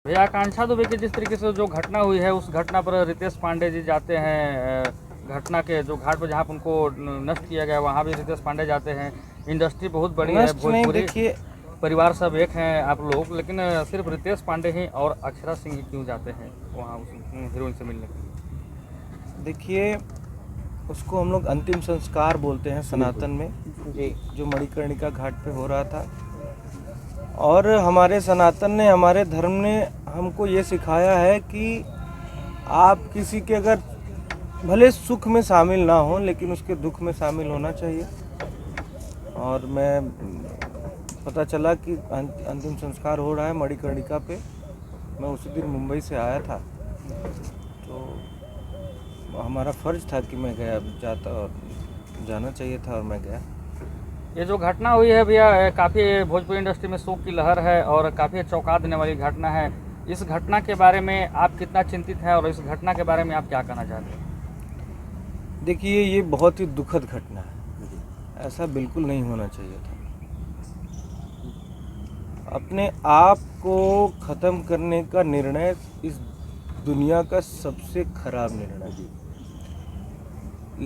भैया आकांक्षा दुबे की जिस तरीके से जो घटना हुई है उस घटना पर रितेश पांडे जी जाते हैं, घटना के जो घाट पर जहाँ पर उनको नष्ट किया गया वहाँ भी रितेश पांडे जाते हैं। इंडस्ट्री बहुत बड़ी है, नष्ट नहीं, भोजपुरी देखिए परिवार सब एक हैं आप लोग, लेकिन सिर्फ रितेश पांडे ही और अक्षरा सिंह ही क्यों जाते हैं वहाँ उस हीरोइन से मिलने के लिए? देखिए उसको हम लोग अंतिम संस्कार बोलते हैं सनातन में, जो मणिकर्णिका घाट पे हो रहा था। और हमारे सनातन ने, हमारे धर्म ने हमको ये सिखाया है कि आप किसी के अगर भले सुख में शामिल ना हो लेकिन उसके दुख में शामिल होना चाहिए। और मैं पता चला कि अंतिम संस्कार हो रहा है मणिकर्णिका पे। मैं उसी दिन मुंबई से आया था, तो हमारा फ़र्ज था कि मैं गया जाता, और जाना चाहिए था और मैं गया। ये जो घटना हुई है भैया, काफ़ी भोजपुरी इंडस्ट्री में शोक की लहर है और काफ़ी चौंका देने वाली घटना है। इस घटना के बारे में आप कितना चिंतित हैं और इस घटना के बारे में आप क्या कहना चाहते हैं? देखिए ये बहुत ही दुखद घटना है, ऐसा बिल्कुल नहीं होना चाहिए था। अपने आप को ख़त्म करने का निर्णय इस दुनिया का सबसे खराब निर्णय है,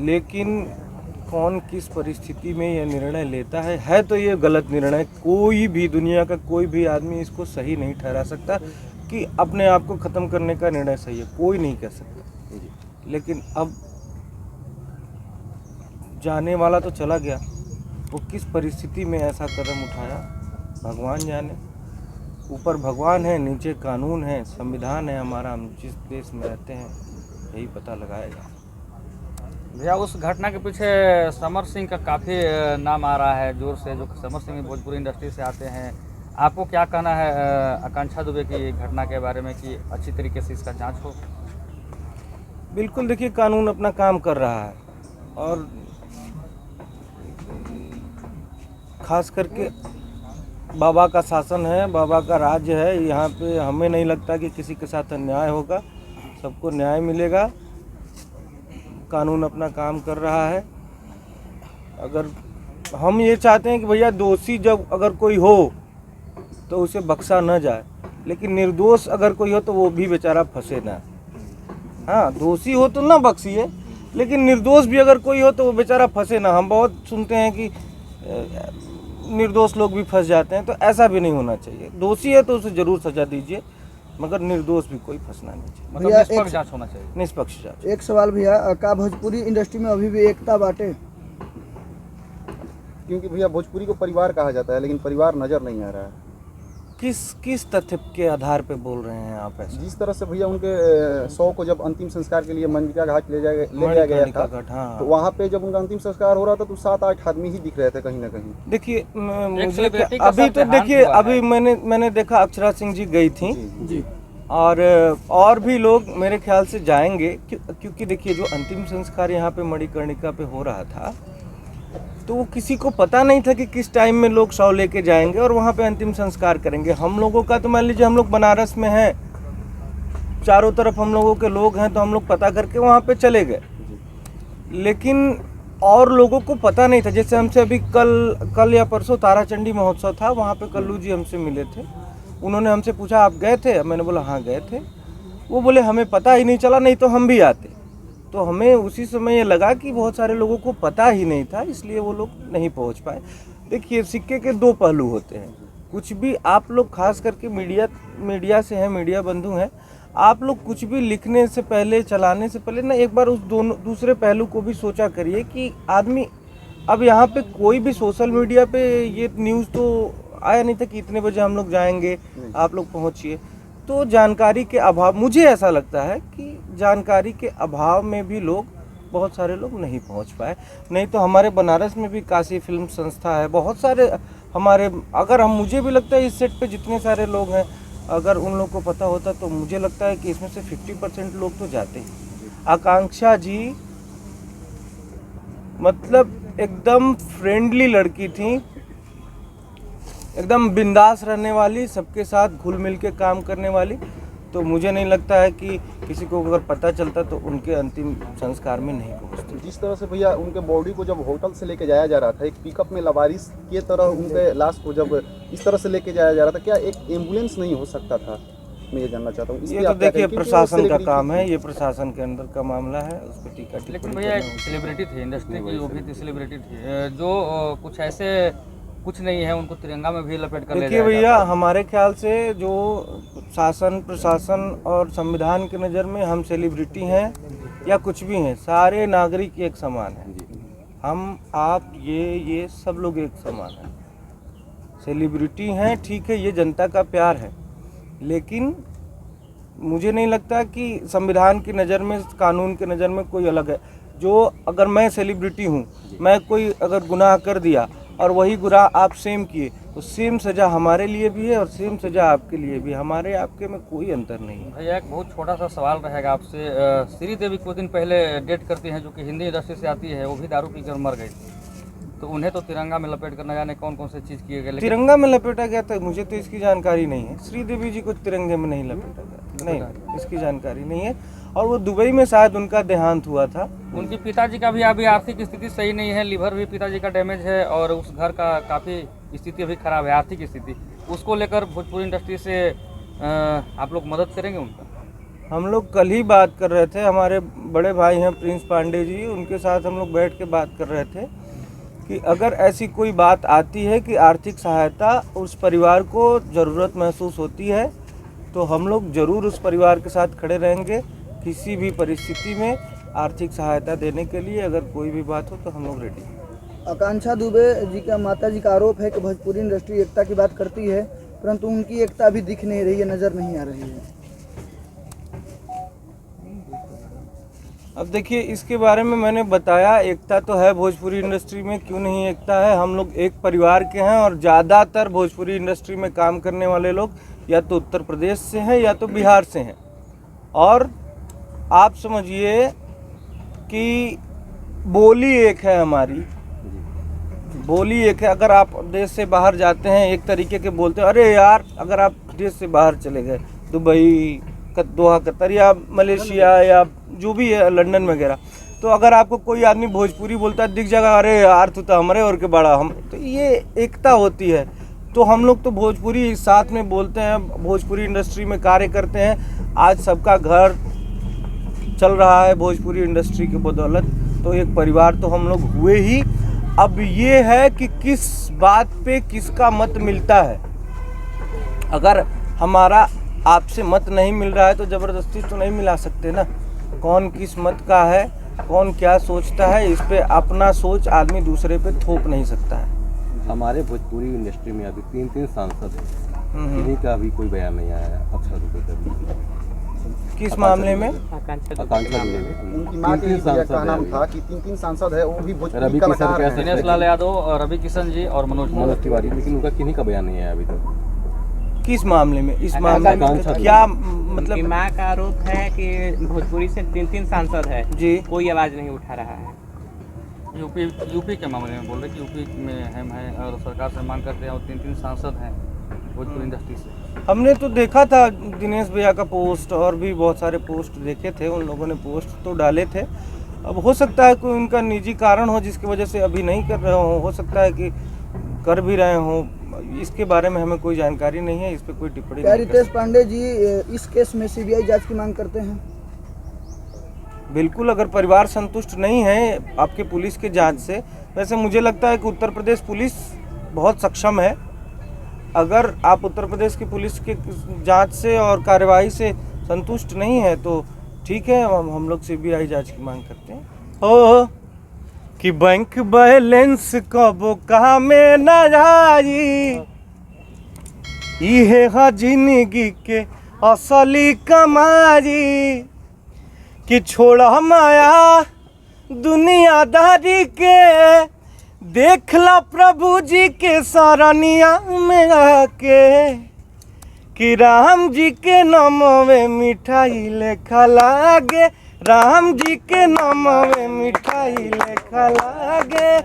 लेकिन कौन किस परिस्थिति में यह निर्णय लेता है तो ये गलत निर्णय। कोई भी, दुनिया का कोई भी आदमी इसको सही नहीं ठहरा सकता कि अपने आप को ख़त्म करने का निर्णय सही है, कोई नहीं कह सकता। लेकिन अब जाने वाला तो चला गया, वो किस परिस्थिति में ऐसा कदम उठाया भगवान जाने। ऊपर भगवान है, नीचे कानून है, संविधान है हमारा, हम जिस देश में रहते हैं यही पता लगाएगा। भैया उस घटना के पीछे समर सिंह का काफ़ी नाम आ रहा है जोर से, जो समर सिंह भोजपुरी इंडस्ट्री से आते हैं। आपको क्या कहना है आकांक्षा दुबे की घटना के बारे में कि अच्छी तरीके से इसका जांच हो? बिल्कुल, देखिए कानून अपना काम कर रहा है और खास करके बाबा का शासन है, बाबा का राज्य है। यहाँ पे हमें नहीं लगता कि किसी के साथ अन्याय होगा, सबको न्याय मिलेगा। कानून अपना काम कर रहा है। अगर हम ये चाहते हैं कि भैया दोषी जब अगर कोई हो तो उसे बख्शा न जाए, लेकिन निर्दोष अगर कोई हो तो वो भी बेचारा फंसे ना। हाँ, दोषी हो तो ना बख्शिए, लेकिन निर्दोष भी अगर कोई हो तो वो बेचारा फंसे ना। हम बहुत सुनते हैं कि निर्दोष लोग भी फंस जाते हैं, तो ऐसा भी नहीं होना चाहिए। दोषी है तो उसे जरूर सजा दीजिए, मगर निर्दोष भी कोई फंसना नहीं चाहिए। मतलब निष्पक्ष जांच होना चाहिए। निष्पक्ष जांच। एक सवाल भैया, का भोजपुरी इंडस्ट्री में अभी भी एकता बाटे? क्योंकि भैया भोजपुरी को परिवार कहा जाता है, लेकिन परिवार नज़र नहीं आ रहा है। किस तथ्य के आधार पे बोल रहे हैं आप ऐसे? जिस तरह से भैया उनके 100 को जब अंतिम संस्कार के लिए मणिकर्णिका घाट ले जाया गया था, हाँ। तो वहाँ पे जब उनका अंतिम संस्कार हो रहा था तो 7-8 आदमी ही दिख रहे थे कहीं ना कहीं। देखिए मुझे सेलिब्रिटी का अभी तो सब देखिए, देहांत हुआ अभी मैंने देखा अक्षरा सिंह जी गई थी जी। और भी लोग मेरे ख्याल से जाएंगे, क्योंकि देखिए जो अंतिम संस्कार यहाँ पे मणिकर्णिका पे हो रहा था तो वो किसी को पता नहीं था कि किस टाइम में लोग शव लेके जाएंगे और वहाँ पे अंतिम संस्कार करेंगे। हम लोगों का तो मान लीजिए हम लोग बनारस में हैं, चारों तरफ हम लोगों के लोग हैं, तो हम लोग पता करके वहाँ पे चले गए। लेकिन और लोगों को पता नहीं था। जैसे हमसे अभी कल या परसों ताराचंडी महोत्सव था, वहाँ पे कल्लू जी हमसे मिले थे। उन्होंने हमसे पूछा आप गए थे? मैंने बोला हाँ गए थे। वो बोले हमें पता ही नहीं चला, नहीं तो हम भी आते। तो हमें उसी समय ये लगा कि बहुत सारे लोगों को पता ही नहीं था, इसलिए वो लोग नहीं पहुंच पाए। देखिए सिक्के के दो पहलू होते हैं। कुछ भी आप लोग, खास करके मीडिया से हैं, मीडिया बंधु हैं, आप लोग कुछ भी लिखने से पहले, चलाने से पहले ना एक बार उस दूसरे पहलू को भी सोचा करिए कि आदमी, अब यहाँ पे कोई भी सोशल मीडिया पे ये न्यूज़ तो आया नहीं था कि इतने बजे हम लोग जाएंगे, आप लोग पहुँचिए। तो जानकारी के अभाव, मुझे ऐसा लगता है कि जानकारी के अभाव में भी बहुत सारे लोग नहीं पहुंच पाए। नहीं तो हमारे बनारस में भी काशी फिल्म संस्था है, बहुत सारे हमारे, अगर मुझे भी लगता है इस सेट पे जितने सारे लोग हैं, अगर उन लोग को पता होता तो मुझे लगता है कि इसमें से 50% लोग तो जाते ही। आकांक्षा जी मतलब एकदम फ्रेंडली लड़की थी, एकदम बिंदास रहने वाली, सबके साथ घुल मिल के काम करने वाली। तो मुझे नहीं लगता है कि किसी को अगर पता चलता तो उनके अंतिम संस्कार में नहीं पहुंचते। जिस तरह से भैया उनके बॉडी को जब होटल से लेके जाया जा रहा था, एक पिकअप में लवारिस की तरह उनके लाश को जब इस तरह से लेके जाया जा रहा था, क्या एक एम्बुलेंस नहीं हो सकता था? मैं ये जानना चाहता हूँ। इस ये पे तो आप क्या देखिए कहेंगे? क्योंकि प्रशासन का celebrity काम है, थी। ये प्रशासन के अंदर का मामला है, उस पर टीका लेकिन टिप्पणी भैया एक करना उचित सेलिब्रिटी थी, इंडस्ट्री की वो भी थी, सेलिब्रिटी थी, जो कुछ ऐसे कुछ नहीं है, उनको तिरंगा में भी लपेट कर ले देखिए जाया भैया, जाता है। हमारे ख्याल से जो शासन प्रशासन और संविधान की नज़र में हम सेलिब्रिटी हैं या कुछ भी हैं, सारे नागरिक एक समान हैं। हम आप ये सब लोग एक समान हैं। सेलिब्रिटी हैं, ठीक है, ये जनता का प्यार है, लेकिन मुझे नहीं लगता कि संविधान की नज़र में, कानून की नज़र में कोई अलग है। जो अगर मैं सेलिब्रिटी हूँ, मैं कोई अगर गुनाह कर दिया और वही गुनाह आप सेम किए, तो सेम सज़ा हमारे लिए भी है और सेम सज़ा आपके लिए भी। हमारे आपके में कोई अंतर नहीं है। भैया एक बहुत छोटा सा सवाल रहेगा आपसे। श्रीदेवी कुछ दिन पहले डेट करती हैं, जो कि हिंदी इंडस्ट्री से आती है, वो भी दारू पीकर मर गई, तो उन्हें तो तिरंगा में लपेट कर न जाने कौन कौन से चीज़ किए गए, लेकिन तिरंगा में लपेटा गया था, मुझे तो इसकी जानकारी नहीं है। श्रीदेवी जी को तिरंगे में नहीं लपेटा गया, नहीं, इसकी जानकारी नहीं है। और वो दुबई में शायद उनका देहांत हुआ था। उनके पिताजी का भी अभी आर्थिक स्थिति सही नहीं है, लीवर भी पिताजी का डैमेज है, और उस घर का काफ़ी स्थिति अभी खराब है, आर्थिक स्थिति। उसको लेकर भोजपुरी इंडस्ट्री से आप लोग मदद करेंगे उनका? हम लोग कल ही बात कर रहे थे, हमारे बड़े भाई हैं प्रिंस पांडे जी, उनके साथ हम लोग बैठ के बात कर रहे थे कि अगर ऐसी कोई बात आती है कि आर्थिक सहायता उस परिवार को ज़रूरत महसूस होती है, तो हम लोग ज़रूर उस परिवार के साथ खड़े रहेंगे। किसी भी परिस्थिति में आर्थिक सहायता देने के लिए अगर कोई भी बात हो तो हम लोग रेडी हैं। आकांक्षा दुबे जी का माता जी का आरोप है कि भोजपुरी इंडस्ट्री एकता की बात करती है, परंतु उनकी एकता अभी दिख नहीं रही है, नज़र नहीं आ रही है। अब देखिए, इसके बारे में मैंने बताया, एकता तो है भोजपुरी इंडस्ट्री में, क्यों नहीं एकता है। हम लोग एक परिवार के हैं और ज़्यादातर भोजपुरी इंडस्ट्री में काम करने वाले लोग या तो उत्तर प्रदेश से हैं या तो बिहार से हैं। और आप समझिए कि बोली एक है हमारी, बोली एक है। अगर आप देश से बाहर जाते हैं एक तरीके के बोलते हैं, अरे यार, अगर आप देश से बाहर चले गए, दुबई, दोहा, कतर या मलेशिया या जो भी है, लंदन वगैरह, तो अगर आपको कोई आदमी भोजपुरी बोलता है, दिख जाएगा, अरे यार तू तो हमारे और के बड़ा हम, तो ये एकता होती है। तो हम लोग तो भोजपुरी साथ में बोलते हैं, भोजपुरी इंडस्ट्री में कार्य करते हैं। आज सबका घर चल रहा है भोजपुरी इंडस्ट्री की बदौलत, तो एक परिवार तो हम लोग हुए ही। अब ये है कि किस बात पे किसका मत मिलता है। अगर हमारा आपसे मत नहीं मिल रहा है तो ज़बरदस्ती तो नहीं मिला सकते ना। कौन किस मत का है, कौन क्या सोचता है, इस पे अपना सोच आदमी दूसरे पे थोप नहीं सकता है। हमारे भोजपुरी इंडस्ट्री में अभी 3 सांसद हैं, किन्हीं का अभी कोई बयान नहीं आया है अक्षर दुबे का भी। किस मामले में? आकांक्षा दुबे में उनकी मां के 3 सांसद का नाम हैं था कि 3 सांसद है, वो भी भोजपुरी रवि कलाकार किशन हैं। कैसे? दिनेश लाल यादव, रवि किशन जी और मनोज तिवारी, लेकिन उनका किन्हीं का बयान नहीं आया अभी तक। किस मामले में? इस मामले में आकांक्षा क्या उनकी मतलब? मां का आरोप है कि भोजपुरी से 3 सांसद है जी, कोई आवाज नहीं उठा रहा है। यूपी के मामले में बोल रहे कि यूपी में हम हैं और सरकार से मांग करते हैं, और 3 सांसद हैं भोजपुरी इंडस्ट्री से। हमने तो देखा था दिनेश भैया का पोस्ट, और भी बहुत सारे पोस्ट देखे थे, उन लोगों ने पोस्ट तो डाले थे। अब हो सकता है कोई उनका निजी कारण हो जिसकी वजह से अभी नहीं कर रहे हो सकता है कि कर भी रहे हों। इसके बारे में हमें कोई जानकारी नहीं है, इस पर कोई टिप्पणी क्या नहीं कर रितेश पांडे जी इस केस में सीबीआई जांच की मांग करते हैं? बिल्कुल, अगर परिवार संतुष्ट नहीं है आपके पुलिस के जांच से। वैसे मुझे लगता है कि उत्तर प्रदेश पुलिस बहुत सक्षम है। अगर आप उत्तर प्रदेश की पुलिस के जांच से और कार्यवाही से संतुष्ट नहीं है तो ठीक है, हम लोग सीबीआई जांच की मांग करते हैं। हो कि बैंक बैलेंस कबो कामे न आई, इहे हा जिंदगी के असली कमाई। कि छोड़ा माया दुनियादारी के, देखला प्रभु जी के सरनिया में आके। कि राम जी के नामवे मिठाई लेखा लागे, राम जी के नामवे मिठाई लेखा लागे।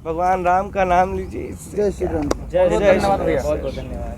भगवान राम का नाम लीजिए। जय श्री राम। जय धन्यवाद भैया। बहुत बहुत धन्यवाद।